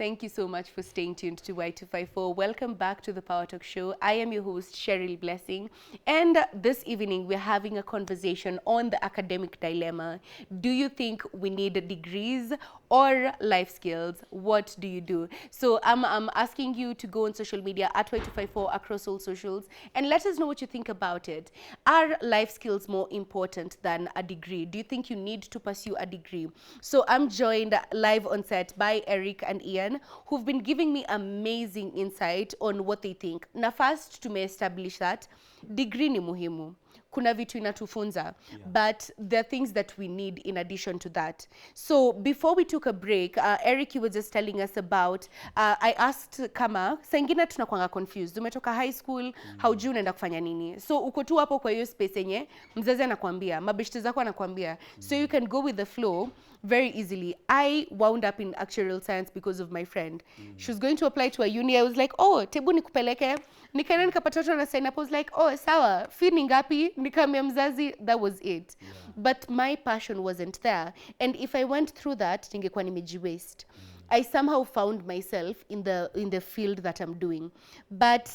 Thank you so much for staying tuned to Y254. Welcome back to the Power Talk Show. I am your host, Cheryl Blessing. And this evening, we're having a conversation on the academic dilemma. Do you think we need degrees or life skills? What do you do? So I'm asking you to go on social media at Y254 across all socials and let us know what you think about it. Are life skills more important than a degree? Do you think you need to pursue a degree? So I'm joined live on set by Eric and Ian, who've been giving me amazing insight on what they think. Na first tumeestablish that degree ni muhimu. Kuna vitu inatufunza, but there are things that we need in addition to that. So before we took a break, Eric, you were just telling us about, I asked kama, saa ingine tunakuanga confused. Umetoka high school, haujui unaenda kufanya nini. So uko tu hapo kwa hiyo space yenye, mzazi anakuambia, mabeshte zako anakuambia. So you can go with the flow very easily. I wound up in actuarial science because of my friend. She was going to apply to a uni. I was like, oh, tebu nikupeleke. Nikaenda nikapata watu na sign up. I was like, oh, sawa, fee ni ngapi? Nikamwambia mzazi, that was it. Yeah. But my passion wasn't there. And if I went through that, ningekuwa nimejiwaste. I somehow found myself in the field that I'm doing. But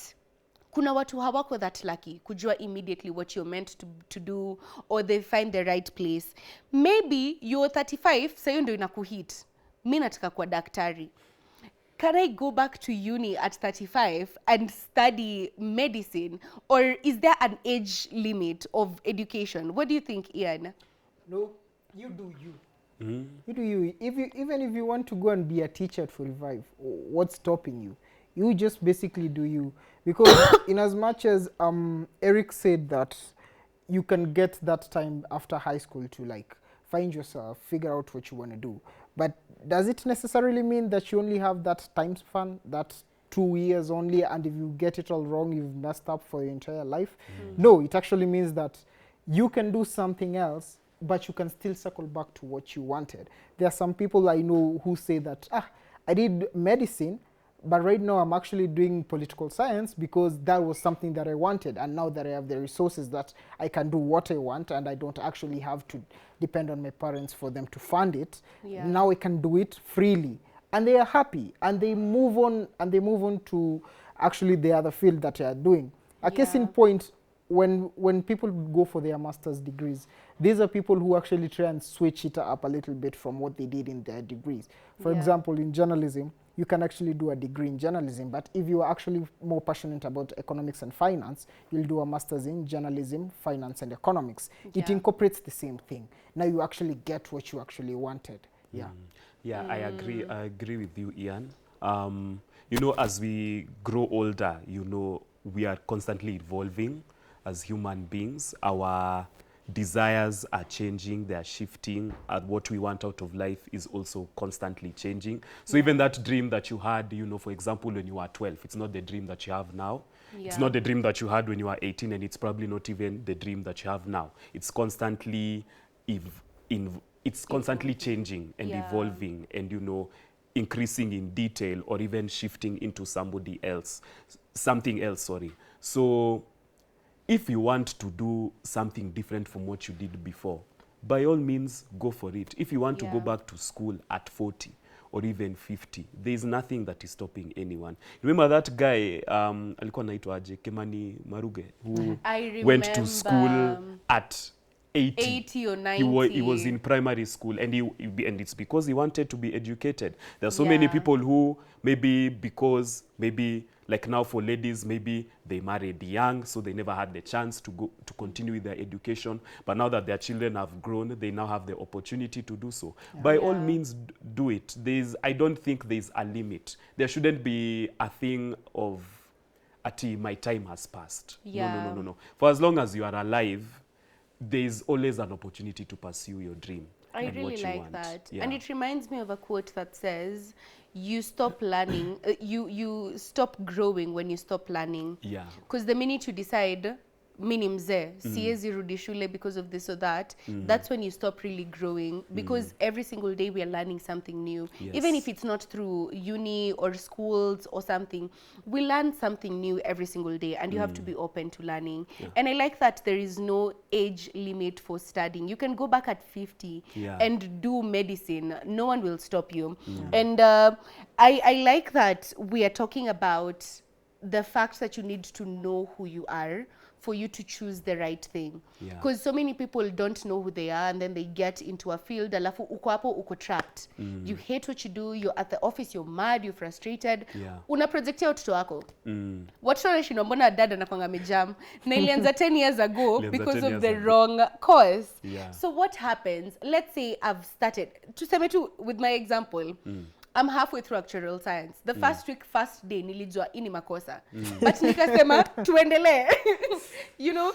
kuna watu hawako that lucky kujua immediately what you're meant to do, or they find the right place. Maybe you're 35, sayo ndio inakuhit. Mimi nataka kuwa daktari. Can I go back to uni at 35 and study medicine? Or is there an age limit of education? What do you think, Ian? No, you do you. You do you. Even if you want to go and be a teacher at 45, what's stopping you? You just basically do you. Because in as much as Eric said that you can get that time after high school to like find yourself, figure out what you want to do. But does it necessarily mean that you only have that time span, that 2 years only, and if you get it all wrong, you've messed up for your entire life? No, it actually means that you can do something else, but you can still circle back to what you wanted. There are some people I know who say that, I did medicine, but right now I'm actually doing political science because that was something that I wanted. And now that I have the resources that I can do what I want and I don't actually have to depend on my parents for them to fund it, now I can do it freely. And they are happy and they move on to actually the other field that they are doing. A case in point, when people go for their master's degrees, these are people who actually try and switch it up a little bit from what they did in their degrees. For example, in journalism, you can actually do a degree in journalism, but if you are actually more passionate about economics and finance, you'll do a master's in journalism, finance, and economics. It incorporates the same thing. Now you actually get what you actually wanted. I agree with you, Ian. You know, as we grow older, you know, we are constantly evolving as human beings. Our desires are changing, they are shifting, and what we want out of life is also constantly changing. So even that dream that you had, you know, for example, when you were 12, it's not the dream that you have now. It's not the dream that you had when you were 18, and it's probably not even the dream that you have now. It's constantly constantly changing and evolving, and, you know, increasing in detail or even shifting into something else, sorry. So if you want to do something different from what you did before, by all means, go for it. If you want to go back to school at 40 or even 50, there is nothing that is stopping anyone. Remember that guy, alikuwa anaitwa aje, Kimani Maruge, who went to school at 80 or 90. He was in primary school, and it's because he wanted to be educated. There are so many people who because like now for ladies, maybe they married young, so they never had the chance to continue with their education. But now that their children have grown, they now have the opportunity to do so. By all means, do it. I don't think there's a limit. There shouldn't be a thing of, my time has passed. No. For as long as you are alive, there's always an opportunity to pursue your dream. I really like that. And it reminds me of a quote that says, you stop learning, you stop growing when you stop learning. Because the minute you decide, mini mzee, siezi rudi shule because of this or that, that's when you stop really growing, because every single day we are learning something new. Yes. Even if it's not through uni or schools or something, we learn something new every single day, and you have to be open to learning. And I like that there is no age limit for studying. You can go back at 50 and do medicine. No one will stop you. And I like that we are talking about the fact that you need to know who you are for you to choose the right thing, because so many people don't know who they are, and then they get into a field, alafu uko hapo, uko trapped. You hate what you do, you're at the office, you're mad, you're frustrated, una projectia watoto wako. Watoto wanashindwa mbona dada anakwanga amejam, na ilianza 10 years ago because of the wrong course. So what happens, let's say I've started, tuseme tu with my example, I'm halfway through actuarial science. The first day nilijua ini makosa. But nikasema tuendelee. You know,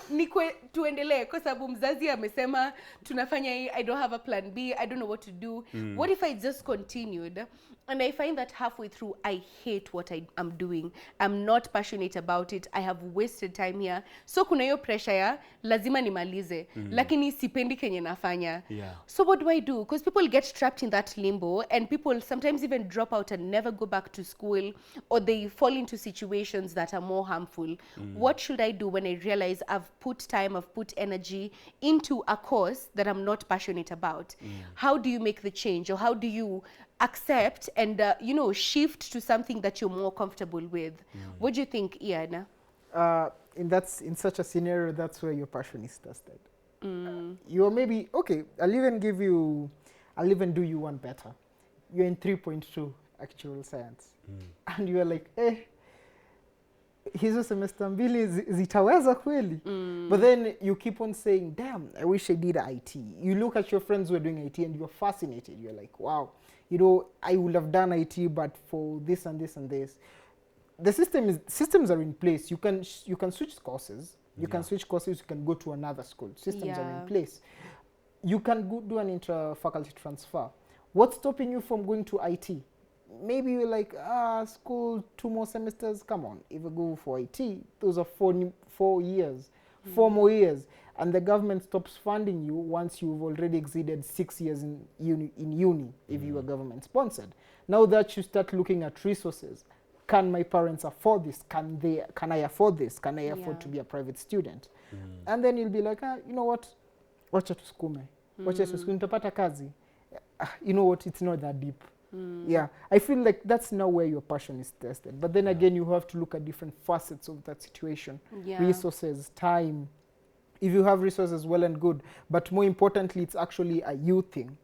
tuendelee kwa sababu mzazi amesema tunafanya hii, I don't have a plan B, I don't know what to do. What if I just continued and I find that halfway through I hate what I'm doing. I'm not passionate about it. I have wasted time here. So kuna hiyo pressure ya lazima nimalize. Lakini sipendi kenye nafanya. So what do I do? Because people get trapped in that limbo, and people sometimes even drop out and never go back to school, or they fall into situations that are more harmful. What should I do when I realize I've put time, I've put energy into a course that I'm not passionate about? How do you make the change, or how do you accept and you know, shift to something that you're more comfortable with? What do you think, Ian? In such a scenario, that's where your passion is tested. You're maybe okay. I'll even do you one better. You're in 3.2 actual science, and you're like, hizo semester mbili zitaweza kweli? But then you keep on saying, damn, I wish I did IT. You look at your friends who are doing IT and you're fascinated. You're like, wow, you know, I would have done IT, but for this and this and this. The systems are in place. You can switch courses. You can switch courses. You can go to another school. Systems are in place. You can go do an inter-faculty transfer. What's stopping you from going to IT? Maybe you're like, school, 2 more semesters. Come on, if you go for IT, those are 4 years, 4 more years, and the government stops funding you once you've already exceeded 6 years in uni if you are government sponsored. Now that you start looking at resources, can my parents afford this? Can I afford this? Can I afford to be a private student? And then you'll be like, you know what? Wacha tusukume. Wacha tusukume, nitapata kazi. You know what? It's not that deep. Yeah, I feel like that's now where your passion is tested. But then again, you have to look at different facets of that situation. Resources, time. If you have resources, well and good. But more importantly, it's actually a you thing.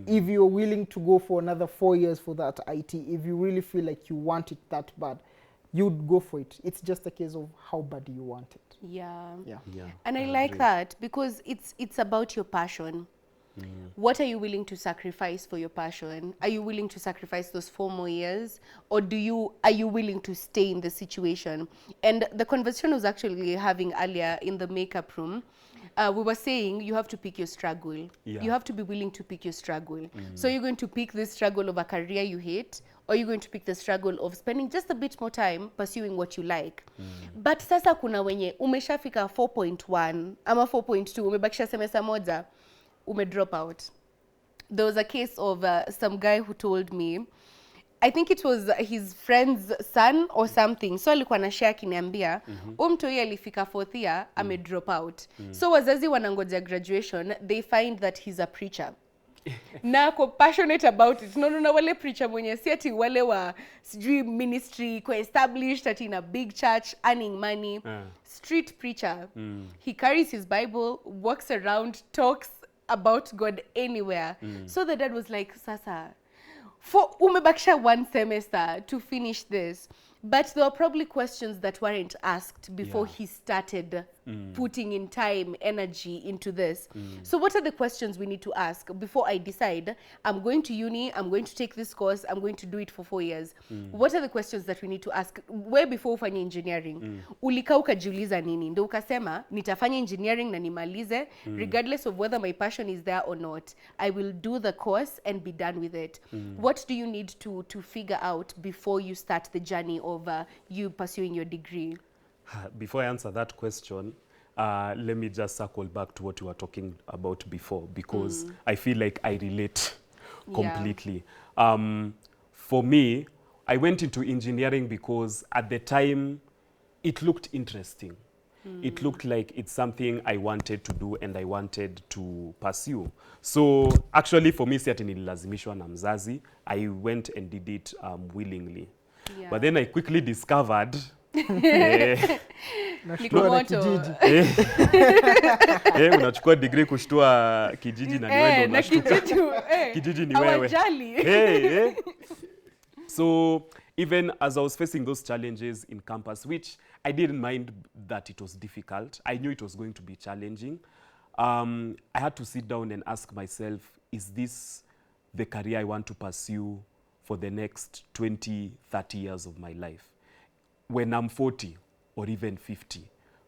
If you're willing to go for another 4 years for that IT, if you really feel like you want it that bad, you'd go for it. It's just a case of how bad you want it. Yeah. And I like that, because it's about your passion. What are you willing to sacrifice for your passion? Are you willing to sacrifice those 4 more years? Or are you willing to stay in the situation? And the conversation was actually having earlier in the makeup room. We were saying you have to pick your struggle. You have to be willing to pick your struggle. So you're going to pick this struggle of a career you hate, or you're going to pick the struggle of spending just a bit more time pursuing what you like. But sasa kuna wenye umeshafika 4.1 ama 4.2, umebakisha semester moja, drop out. There was a case of some guy who told me, I think it was his friend's son or something. So alikuwa na share akiniambia, mtoi alifika 4th year, drop out. So wazazi wanangoja graduation, they find that he's a preacher. Na ako passionate about it. No, wale preacher mwenye si ati wale wa sijui ministry kwa established ati in a big church earning money. Street preacher. He carries his Bible, walks around, talks about God anywhere. So the dad was like, sasa, for umebakisha 1 semester to finish this. But there were probably questions that weren't asked before he started putting in time, energy into this. So what are the questions we need to ask before I decide I'm going to uni, I'm going to take this course, I'm going to do it for 4 years? What are the questions that we need to ask way before ufanye engineering? Ulika ukajiuliza nini? Ndio ukasema nitafanya engineering na nimalize, regardless of whether my passion is there or not. I will do the course and be done with it. What do you need to figure out before you start the journey of you pursuing your degree? Before I answer that question, let me just circle back to what you were talking about before, because I feel like I relate completely. For me, I went into engineering because at the time it looked interesting. It looked like it's something I wanted to do and I wanted to pursue. So actually for me, si ati nililazimishwa na mzazi. I went and did it willingly. Yeah. But then I quickly discovered Nashtua na kijiji. unachukua degree kushtua kijiji na niwe ndo unashtuka. Kijiji ni wewe. Hawajali. So even as I was facing those challenges in campus, which I didn't mind that it was difficult, I knew it was going to be challenging. I had to sit down and ask myself, is this the career I want to pursue for the next 20, 30 years of my life? When I'm 40 or even 50,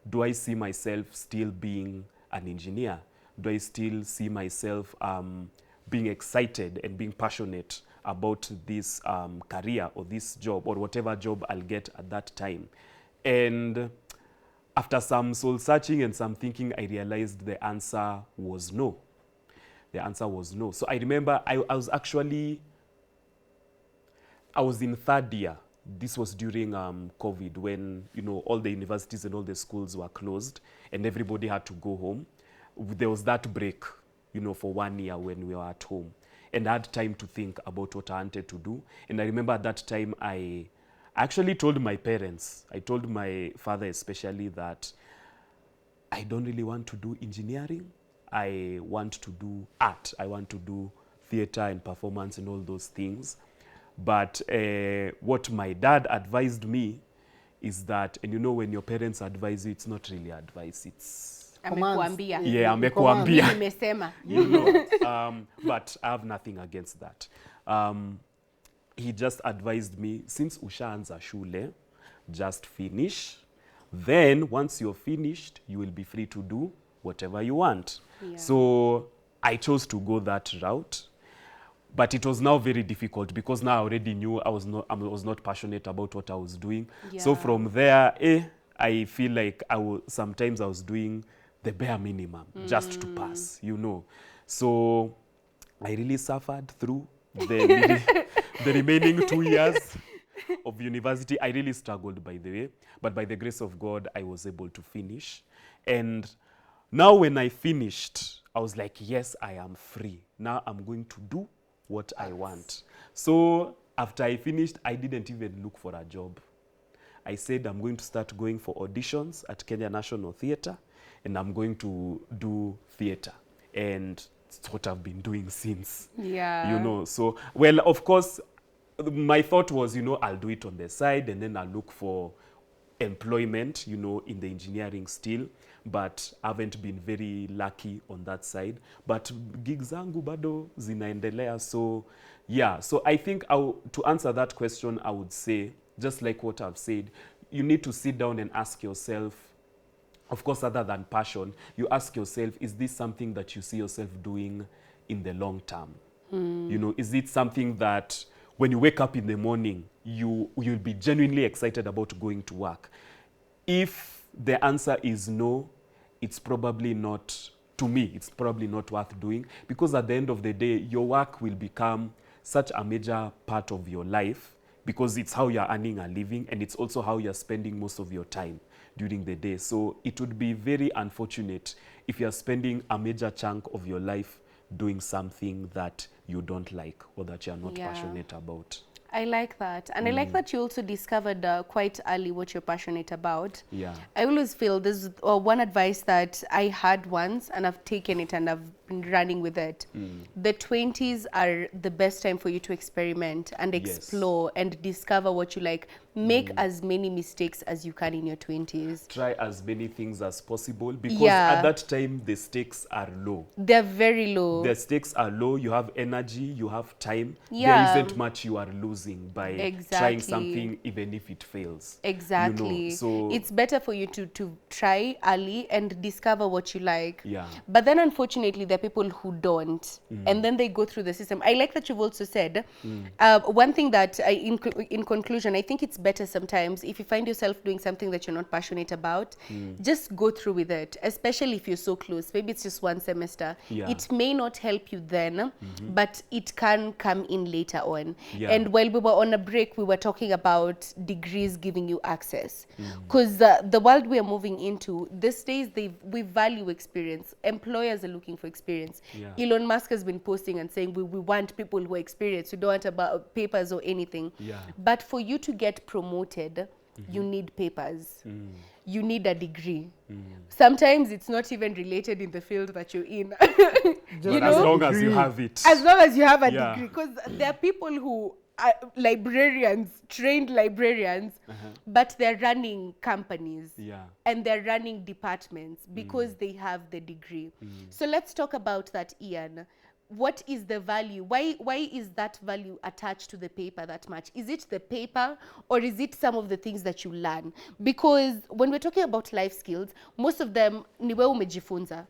do I see myself still being an engineer? Do I still see myself being excited and being passionate about this career or this job or whatever job I'll get at that time? And after some soul searching and some thinking, I realized the answer was no. The answer was no. So I remember I was in third year. This was during COVID, when all the universities and all the schools were closed and everybody had to go home. There was that break, for 1 year when we were at home. And I had time to think about what I wanted to do. And I remember at that time I actually told my parents, I told my father especially, that I don't really want to do engineering. I want to do art. I want to do theater and performance and all those things. But what my dad advised me is that, and when your parents advise you, it's not really advice, it's... Amekuambia. Yeah, amekuambia. Nimesema. But I have nothing against that. He just advised me, since ushaanza shule, just finish. Then, once you're finished, you will be free to do whatever you want. Yeah. So, I chose to go that route. But it was now very difficult because now I already knew I was not passionate about what I was doing. Yeah. So from there, I feel like sometimes I was doing the bare minimum just to pass, So I really suffered through the remaining 2 years of university. I really struggled, by the way. But by the grace of God, I was able to finish. And now when I finished, I was like, yes, I am free. Now I'm going to do what I want. So after I finished, I didn't even look for a job. I said I'm going to start going for auditions at Kenya National Theatre, and I'm going to do theatre. And it's what I've been doing since. Yeah. So, well, of course, my thought was, I'll do it on the side and then I'll look for employment, in the engineering still. But I haven't been very lucky on that side. But gigs zangu bado zinaendelea. So, yeah. So I think to answer that question, I would say, just like what I've said, you need to sit down and ask yourself, of course, other than passion, you ask yourself, is this something that you see yourself doing in the long term? Is it something that when you wake up in the morning, you'll be genuinely excited about going to work? If the answer is no, it's probably not, to me, it's probably not worth doing, because at the end of the day, your work will become such a major part of your life because it's how you're earning a living and it's also how you're spending most of your time during the day. So it would be very unfortunate if you're spending a major chunk of your life doing something that you don't like or that you're not passionate about. I like that. And I like that you also discovered quite early what you're passionate about. Yeah. I always feel there's one advice that I had once and I've taken it and I've been running with it. The 20s are the best time for you to experiment and explore and discover what you like. Make as many mistakes as you can in your 20s. Try as many things as possible because at that time the stakes are low. They're very low. The stakes are low. You have energy, you have time. There isn't much you are losing by trying something even if it fails. Exactly. So it's better for you to try early and discover what you like. Yeah. But then unfortunately there are people who don't and then they go through the system. I like that you've also said one thing that in conclusion, I think it's better sometimes if you find yourself doing something that you're not passionate about, just go through with it, especially if you're so close. Maybe it's just one semester. Yeah. It may not help you then, but it can come in later on. Yeah. And while we were on a break, we were talking about degrees giving you access. Because the world we are moving into, these days, we value experience. Employers are looking for experience. Yeah. Elon Musk has been posting and saying, we want people who are experienced. We don't want about papers or anything. Yeah. But for you to get promoted, you need papers. You need a degree. Sometimes it's not even related in the field that you're in. But as long as you have it. As long as you have a Yeah. degree. Because there are people who are librarians, trained librarians, but they're running companies. Yeah. And they're running departments because they have the degree. So let's talk about that, Ian. What is the value? Why is that value attached to the paper that much? Is it the paper or is it some of the things that you learn? Because when we're talking about life skills, most of them ni wewe umejifunza.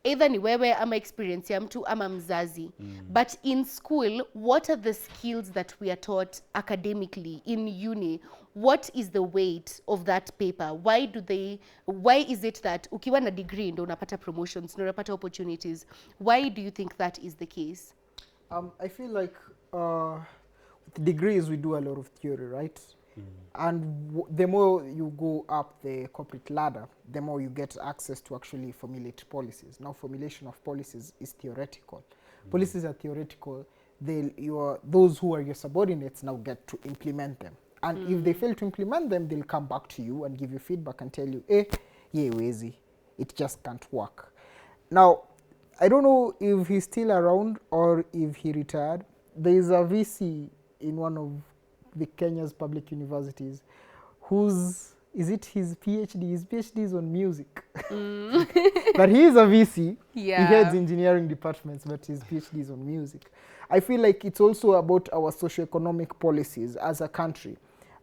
Either ni wewe ama experience ya mtu ama mzazi. But in school, what are the skills that we are taught academically in uni? What is the weight of that paper? Why is it that ukiwa na degree ndo unapata promotions, ndo unapata opportunities? Why do you think that is the case? I feel like with degrees we do a lot of theory, right? And the more you go up the corporate ladder, the more you get access to actually formulate policies. Now, formulation of policies is theoretical. Policies are theoretical. Those who are your subordinates now get to implement them. And if they fail to implement them, they'll come back to you and give you feedback and tell you, yeah, wezi, it just can't work. Now, I don't know if he's still around or if he retired. There is a VC in one of the Kenya's public universities is it his PhD? His PhD is on music. But he is a VC. Yeah. He heads engineering departments, but his PhD is on music. I feel like it's also about our socioeconomic policies as a country.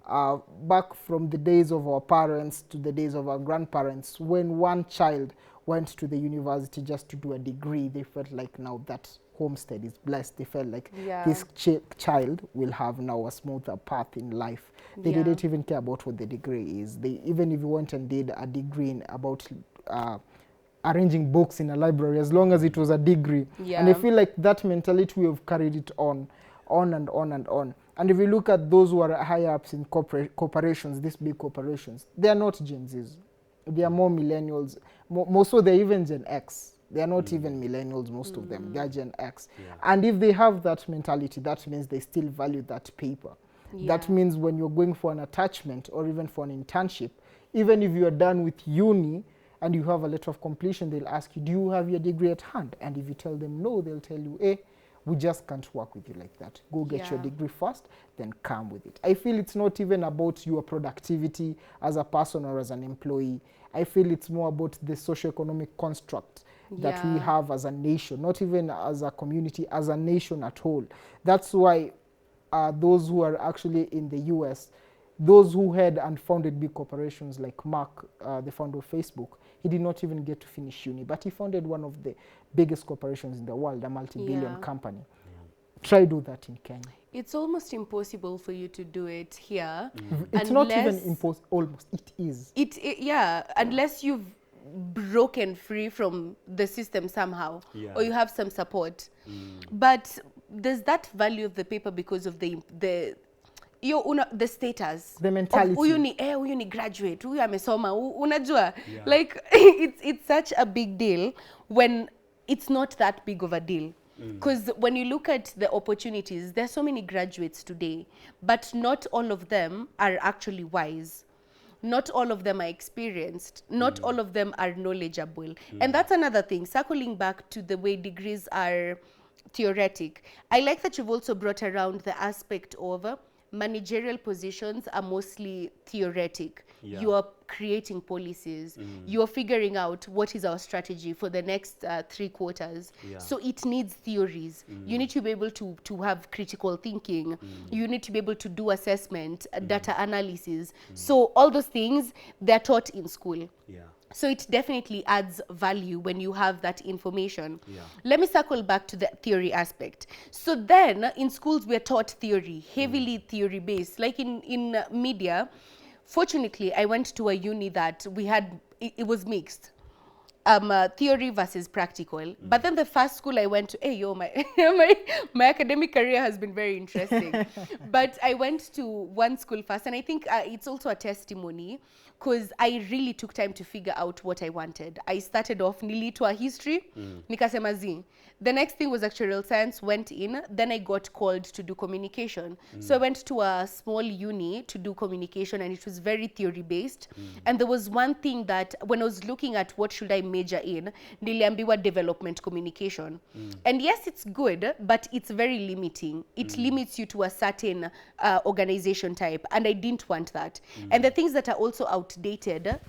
Back from the days of our parents to the days of our grandparents, when one child went to the university just to do a degree, they felt like now that homestead is blessed. They felt like this child will have now a smoother path in life. They didn't even care about what the degree is. Even if you went and did a degree in about arranging books in a library, as long as it was a degree. And I feel like that mentality, we have carried it on and on and on. And if you look at those who are higher ups in corporations, these big corporations, they are not Gen Zs. They are more millennials. Most of them, even Gen X. They are not even millennials, most of them. They are Gen X. And if they have that mentality, that means they still value that paper. That means when you're going for an attachment or even for an internship, even if you are done with uni and you have a letter of completion, they'll ask you, do you have your degree at hand? And if you tell them no, they'll tell you, we just can't work with you like that. Go get your degree first, then come with it. I feel it's not even about your productivity as a person or as an employee. I feel it's more about the socioeconomic construct that we have as a nation, not even as a community, as a nation at whole. That's why those who are actually in the US, those who had and founded big corporations like Mark, the founder of Facebook, he did not even get to finish uni, but he founded one of the biggest corporations in the world, a multi-billion company. Try do that in Kenya. It's almost impossible for you to do it here. It's not even impossible, almost, it is. Unless you've broken free from the system somehow, or you have some support. But there's that value of the paper because of the status, the mentality. Huyu ni graduate, huyu amesoma, unajua. Like it's such a big deal when it's not that big of a deal. Because when you look at the opportunities, there's so many graduates today, but not all of them are actually wise. Not all of them are experienced. Not all of them are knowledgeable. And that's another thing, circling back to the way degrees are theoretic. I like that you've also brought around the aspect of managerial positions are mostly theoretic. You are creating policies. You are figuring out what is our strategy for the next 3 quarters. So it needs theories. You need to be able to have critical thinking. You need to be able to do assessment, data analysis. So all those things, they're taught in school. So it definitely adds value when you have that information. Yeah. Let me circle back to the theory aspect. So then in schools we're taught theory, heavily theory based. Like in media, fortunately I went to a uni that we had, it was mixed. Theory versus practical. But then the first school I went to, hey, yo, my, my academic career has been very interesting. But I went to one school first, and I think it's also a testimony because I really took time to figure out what I wanted. I started off nilitwa history, nikasema zi. The next thing was actuarial science, went in, then I got called to do communication. So I went to a small uni to do communication, and it was very theory based. And there was one thing that when I was looking at what should I major in, niliambiwa development communication. And yes, it's good, but it's very limiting. It limits you to a certain organization type, and I didn't want that. And the things that are also outdated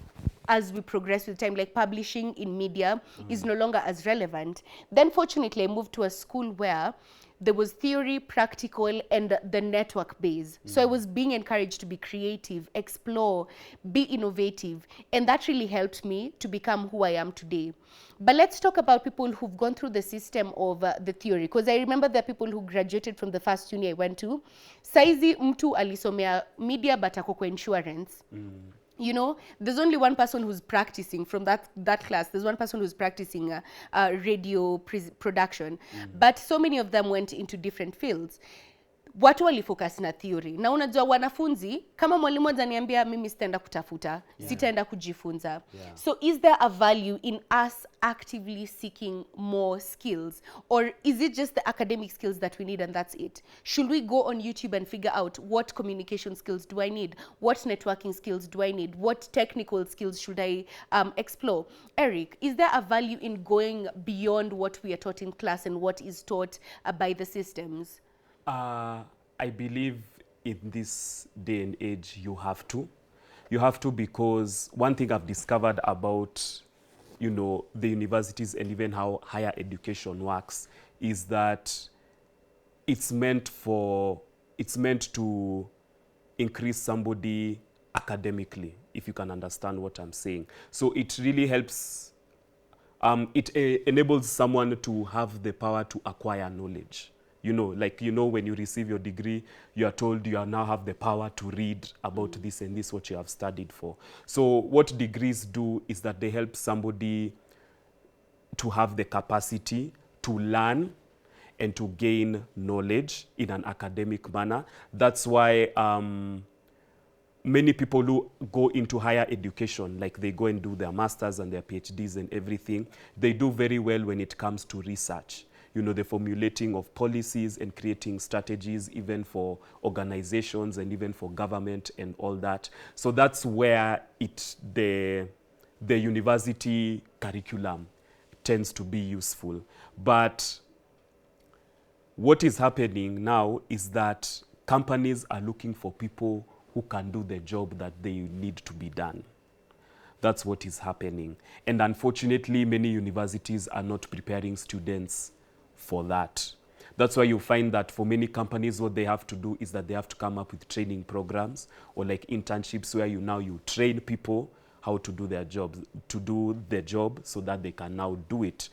as we progress with time, like publishing in media is no longer as relevant. Then fortunately I moved to a school where there was theory, practical, and the network base. So I was being encouraged to be creative, explore, be innovative, and that really helped me to become who I am today. But let's talk about people who've gone through the system of the theory, because I remember there are people who graduated from the first uni I went to. Saizi mtu alisomea media but ako kwa insurance. You know, there's only one person who's practicing from that class. There's one person who's practicing radio production. But so many of them went into different fields. Watu walifocus na theory. Na unajua wanafunzi, kama mwalimu ataniambia mimi sitaenda kutafuta, sitaenda kujifunza. So is there a value in us actively seeking more skills? Or is it just the academic skills that we need and that's it? Should we go on YouTube and figure out what communication skills do I need? What networking skills do I need? What technical skills should I explore? Eric, is there a value in going beyond what we are taught in class and what is taught by the systems? I believe in this day and age you have to. You have to, because one thing I've discovered about, you know, the universities and even how higher education works is that it's meant to increase somebody academically, if you can understand what I'm saying. So it really helps, it enables someone to have the power to acquire knowledge. You know, like, you know, when you receive your degree, you are told you now have the power to read about this and this, what you have studied for. So what degrees do is that they help somebody to have the capacity to learn and to gain knowledge in an academic manner. That's why many people who go into higher education, like they go and do their masters and their PhDs and everything, they do very well when it comes to research. You know, the formulating of policies and creating strategies, even for organizations and even for government and all that. So that's where the university curriculum tends to be useful. But what is happening now is that companies are looking for people who can do the job that they need to be done. That's what is happening. And unfortunately, many universities are not preparing students for that. That's why you find that for many companies, what they have to do is that they have to come up with training programs or like internships where you train people how to do their jobs, to do the job so that they can now do it.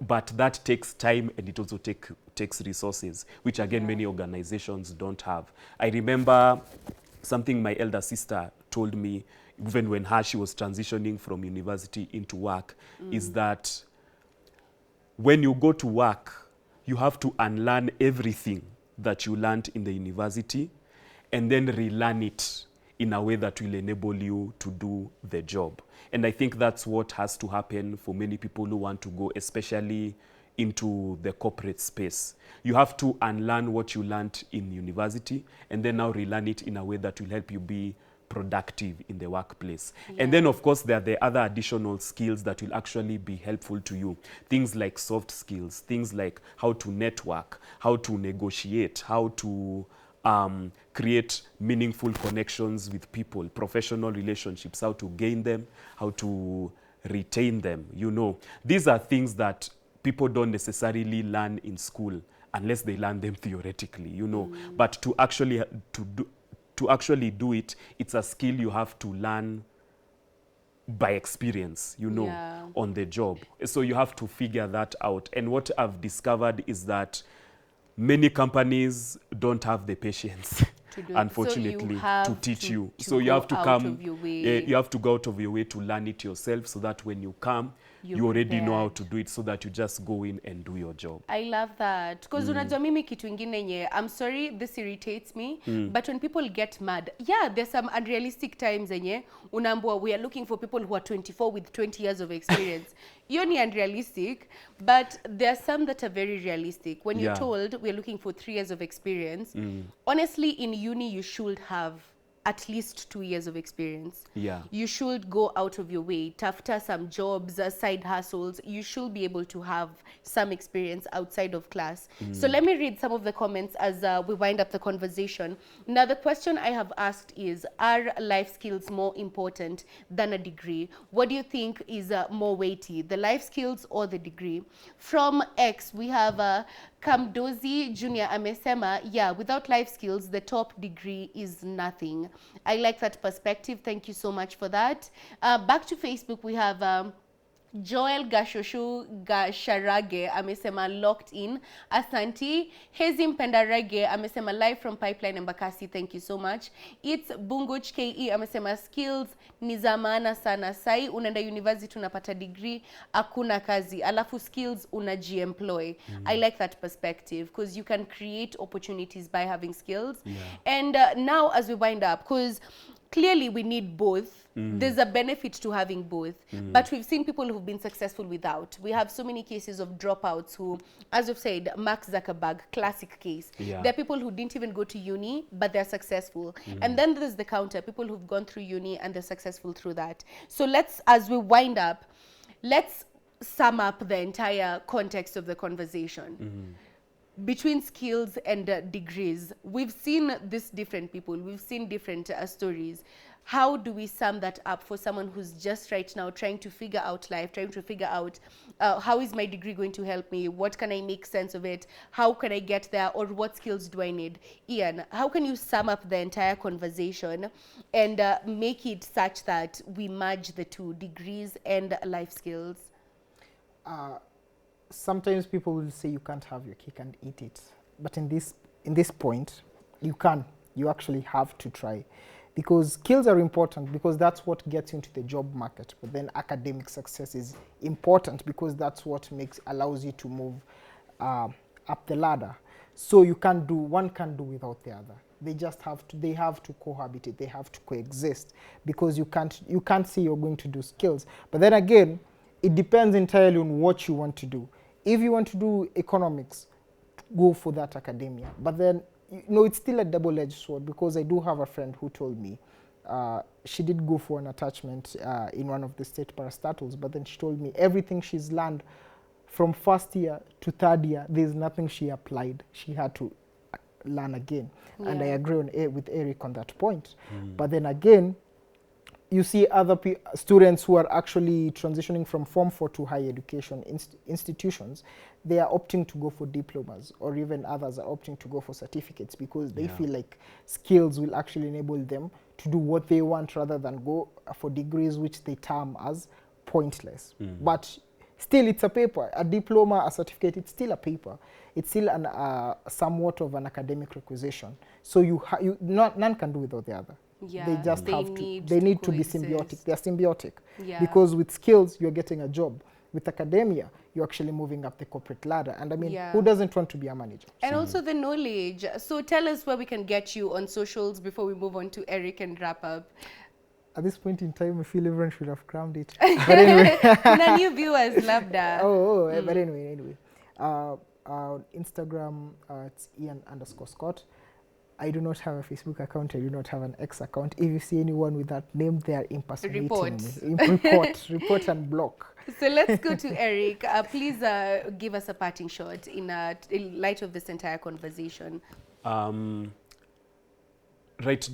But that takes time, and it also takes resources, which again, many organizations don't have. I remember something my elder sister told me, even when she was transitioning from university into work, is that when you go to work, you have to unlearn everything that you learned in the university and then relearn it in a way that will enable you to do the job. And I think that's what has to happen for many people who want to go, especially into the corporate space. You have to unlearn what you learned in university and then now relearn it in a way that will help you be productive in the workplace. And then, of course, there are the other additional skills that will actually be helpful to you. Things like soft skills, things like how to network, how to negotiate, how to create meaningful connections with people, professional relationships, how to gain them, how to retain them. You know, these are things that people don't necessarily learn in school unless they learn them theoretically, you know. But to actually do it, it's a skill you have to learn by experience, you know, Yeah. on the job. So you have to figure that out. And what I've discovered is that many companies don't have the patience, To do it. unfortunately, So you to have teach you. to So you go have to out come, of your way. you have to go out of your way to learn it yourself, so that when you come, You're you already know how prepared. to do it, so that you just go in and do your job. I love that because unajua mimi kitu ingine nye, I'm sorry this irritates me, but when people get mad, yeah, there's some unrealistic times enye unaambua we are looking for people who are 24 with 20 years of experience. Hiyo ni unrealistic, but there are some that are very realistic. When you're Yeah. told we are looking for 3 years of experience, honestly in uni you should have at least 2 years of experience. Yeah. You should go out of your way, tafuta some jobs, side hustles. You should be able to have some experience outside of class. So let me read some of the comments as we wind up the conversation. Now, the question I have asked is, are life skills more important than a degree? What do you think is more weighty, the life skills or the degree? From X, we have Kamdozi Junior amesema, yeah, without life skills, the top degree is nothing. I like that perspective. Thank you so much for that. Back to Facebook, we have Joel Gashoshu Gasharage amesema locked in. Asanti. Hezi Mpendarage amesema live from Pipeline Embakasi. Thank you so much. It's Bunguch KE amesema skills ni za maana sana. Sai unaenda university unapata degree, hakuna kazi. Alafu skills unajiemploy. I like that perspective because you can create opportunities by having skills. Yeah. And now as we wind up, because clearly we need both. There's a benefit to having both, but we've seen people who've been successful without. We have so many cases of dropouts who, as we've said, Mark Zuckerberg, classic case. Yeah. There are people who didn't even go to uni, but they're successful. And then there's the counter, people who've gone through uni and they're successful through that. So let's, as we wind up, let's sum up the entire context of the conversation. Between skills and degrees, we've seen these different people, we've seen different stories. How do we sum that up for someone who's just right now trying to figure out life, trying to figure out how is my degree going to help me? What can I make sense of it? How can I get there? Or what skills do I need? Ian, how can you sum up the entire conversation and make it such that we merge the two, degrees and life skills? Sometimes people will say you can't have your cake and eat it, but in this point you can. You actually have to try, because skills are important, because that's what gets you into the job market. But then academic success is important because that's what allows you to move up the ladder. So one can't do without the other. They have to cohabitate, they have to coexist, because you can't say you're going to do skills. But then again, it depends entirely on what you want to do. If you want to do economics, go for that academia. But then, it's still a double-edged sword, because I do have a friend who told me she did go for an attachment in one of the state parastatals, but then she told me everything she's learned from first year to third year, there's nothing she applied. She had to learn again. Yeah. And I agree with Eric on that point. But then again, you see other students who are actually transitioning from Form 4 to higher education institutions. They are opting to go for diplomas, or even others are opting to go for certificates, because they feel like skills will actually enable them to do what they want, rather than go for degrees which they term as pointless. But still, it's a paper. A diploma, a certificate, it's still a paper. It's still somewhat of an academic requisition. So none can do without the other. Yeah, they just have to. They need to be symbiotic. They're symbiotic. Yeah. Because with skills, you're getting a job. With academia, you're actually moving up the corporate ladder. And I mean, who doesn't want to be a manager? And also the knowledge. So tell us where we can get you on socials before we move on to Eric and wrap up. At this point in time, I feel everyone should have crammed it. But anyway. Kuna new viewers, labda. But anyway. Instagram, it's Ian_Scott. I do not have a Facebook account. I do not have an X account. If you see anyone with that name, they are impersonating me. Report and block. So let's go to Eric. Please give us a parting shot in light of this entire conversation. Right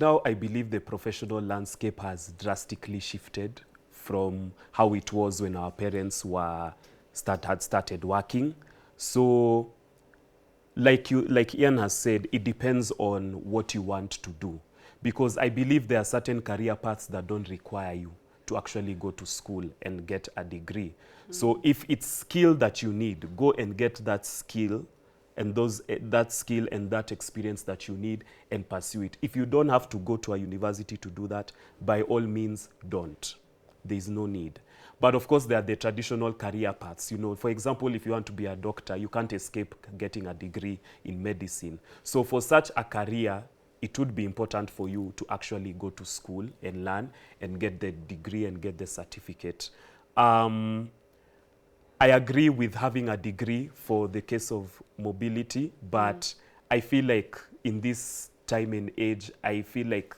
now, I believe the professional landscape has drastically shifted from how it was when our parents had started working. So, like Ian has said, it depends on what you want to do. Because I believe there are certain career paths that don't require you to actually go to school and get a degree. So if it's skill that you need, go and get that skill and that skill and that experience that you need and pursue it. If you don't have to go to a university to do that, by all means, don't. There's no need. But of course, there are the traditional career paths. You know, for example, if you want to be a doctor, you can't escape getting a degree in medicine. So for such a career, it would be important for you to actually go to school and learn and get the degree and get the certificate. I agree with having a degree for the case of mobility, but I feel like in this time and age, I feel like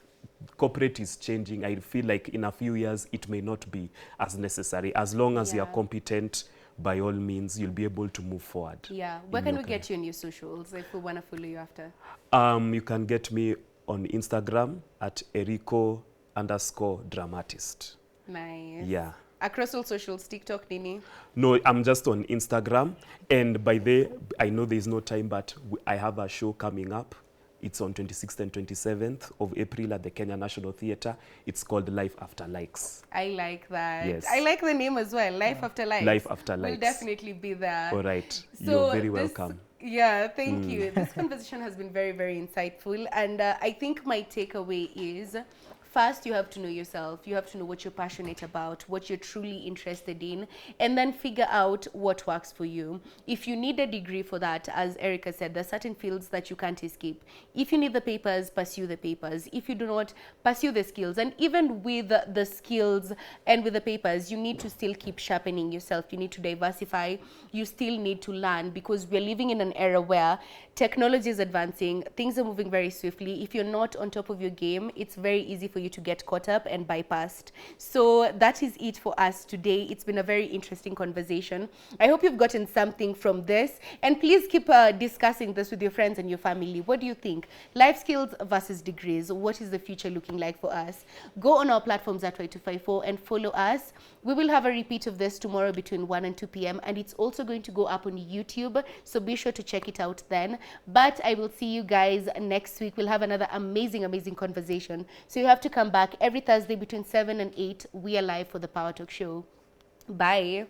corporate is changing. I feel like in a few years, it may not be as necessary. As long as you're competent, by all means, you'll be able to move forward. Yeah. Where can we get you on your socials if we want to follow you after? You can get me on Instagram at Eriko_dramatist. Nice. Yeah. Across all socials, TikTok, Nini? No, I'm just on Instagram. And by the, I know there's no time, but I have a show coming up. It's on 26th and 27th of April at the Kenya National Theatre. It's called Life After Likes. I like that. Yes. I like the name as well, Life After Likes. Life After Likes. We'll definitely be there. All right. So You're very welcome. Yeah, thank you. This conversation has been very, very insightful. And I think my takeaway is, first, you have to know yourself. You have to know what you're passionate about, what you're truly interested in, and then figure out what works for you. If you need a degree for that, as Erica said, there are certain fields that you can't escape. If you need the papers, pursue the papers. If you do not, pursue the skills. And even with the skills and with the papers, you need to still keep sharpening yourself. You need to diversify. You still need to learn, because we're living in an era where technology is advancing. Things are moving very swiftly. If you're not on top of your game, it's very easy for you to get caught up and bypassed. So that is it for us today. It's been a very interesting conversation. I hope you've gotten something from this, and please keep discussing this with your friends and your family. What do you think? Life skills versus degrees. What is the future looking like for us? Go on our platforms at Y254 and follow us. We will have a repeat of this tomorrow between 1 and 2 p.m. and it's also going to go up on YouTube, so be sure to check it out then. But I will see you guys next week. We'll have another amazing conversation. So you have to come back every Thursday between 7 and 8. We are live for the Power Talk Show. Bye.